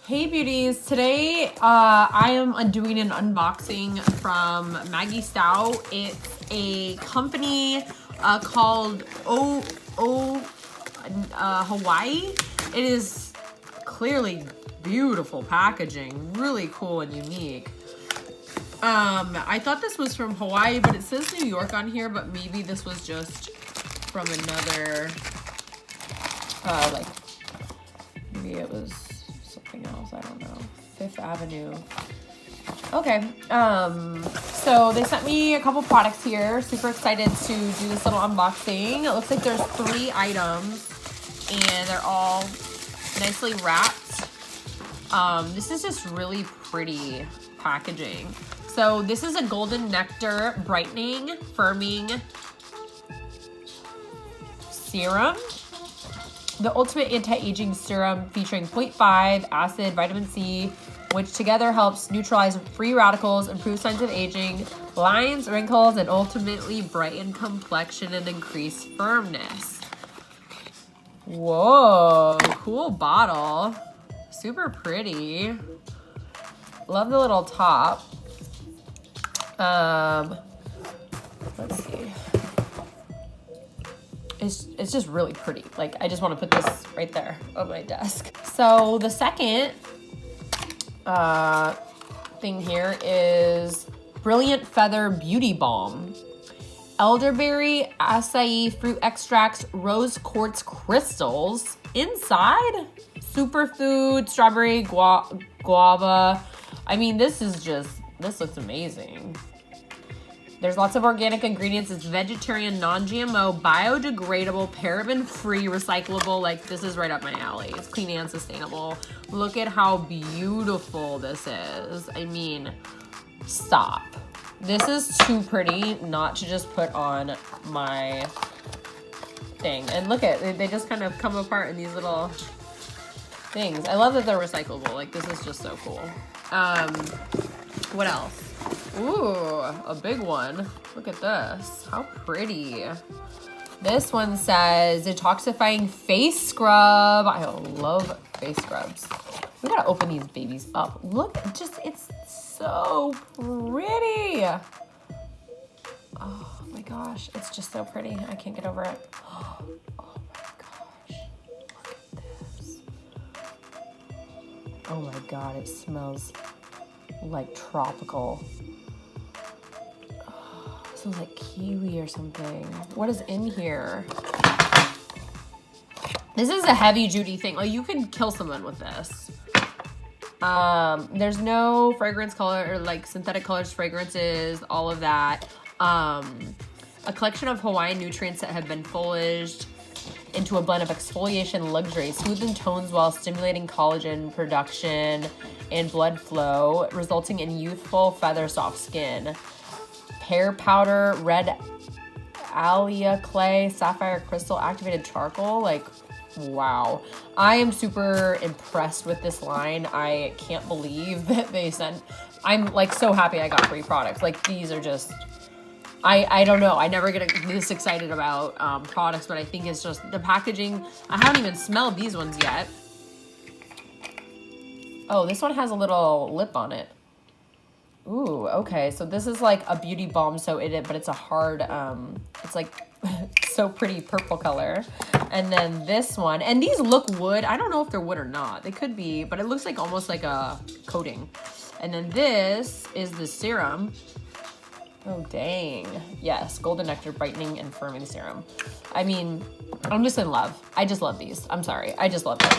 Hey beauties, today I am doing an unboxing from Maggie Stout. It's a company called Hawaii. It is clearly beautiful packaging, really cool and unique. I thought this was from Hawaii, but it says New York on here, but maybe this was just from another, maybe it was something else, I don't know. Fifth Avenue. Okay, so they sent me a couple products here. Super excited to do this little unboxing. It looks like there's 3 items, and they're all nicely wrapped. This is just really pretty packaging. So this is a Golden Nectar Brightening Firming Serum. The ultimate anti-aging serum featuring 0.5 acid vitamin C, which together helps neutralize free radicals, improve signs of aging, lines, wrinkles, and ultimately brighten complexion and increase firmness. Whoa, cool bottle. Super pretty. Love the little top. Let's see. It's just really pretty. Like, I just want to put this right there on my desk. So the second thing here is Brilliant Feather Beauty Balm. Elderberry, acai fruit extracts, rose quartz crystals inside. Superfood, strawberry, guava. I mean, this looks amazing. There's lots of organic ingredients. It's vegetarian, non-GMO, biodegradable, paraben-free, recyclable. Like, this is right up my alley. It's clean and sustainable. Look at how beautiful this is. I mean, stop. This is too pretty not to just put on my thing. And look at, they just kind of come apart in these little things. I love that they're recyclable. Like, this is just so cool. What else? Ooh, a big one. Look at this. How pretty. This one says detoxifying face scrub. I love face scrubs. We gotta open these babies up. Look, it's so pretty. Oh my gosh, it's just so pretty. I can't get over it. Oh my gosh, look at this. Oh my God, it smells like tropical. Smells like kiwi or something. What is in here? This is a heavy duty thing. Like, you can kill someone with this. There's no fragrance color or like synthetic colors, fragrances, all of that. A collection of Hawaiian nutrients that have been foliaged into a blend of exfoliation luxury, smooth and tones while stimulating collagen production and blood flow, resulting in youthful, feather soft skin. Pear powder, red alia clay, sapphire crystal, activated charcoal. Like, wow. I am super impressed with this line. I can't believe that they sent, I'm like so happy I got free products. Like, these are just, I don't know. I never get this excited about products, but I think it's just the packaging. I haven't even smelled these ones yet. Oh, this one has a little lip on it. Ooh, okay. So this is like a beauty balm, but it's a hard, it's like so pretty purple color. And then this one, and these look wood. I don't know if they're wood or not. They could be, but it looks like almost like a coating. And then this is the serum. Oh, dang. Yes, Golden Nectar Brightening and Firming Serum. I mean, I'm just in love. I just love these. I'm sorry. I just love them.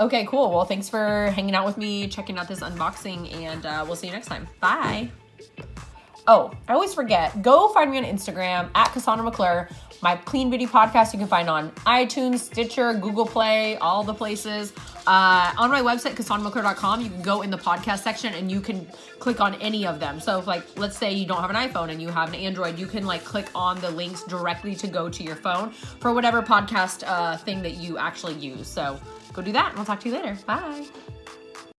Okay, cool. Well, thanks for hanging out with me, checking out this unboxing, and we'll see you next time. Bye. Oh, I always forget. Go find me on Instagram at Cassandra McClure. My clean beauty podcast you can find on iTunes, Stitcher, Google Play, all the places. On my website, CassandraMcClure.com, you can go in the podcast section and you can click on any of them. So if, like, let's say you don't have an iPhone and you have an Android, you can like click on the links directly to go to your phone for whatever podcast thing that you actually use. So go do that and we'll talk to you later. Bye.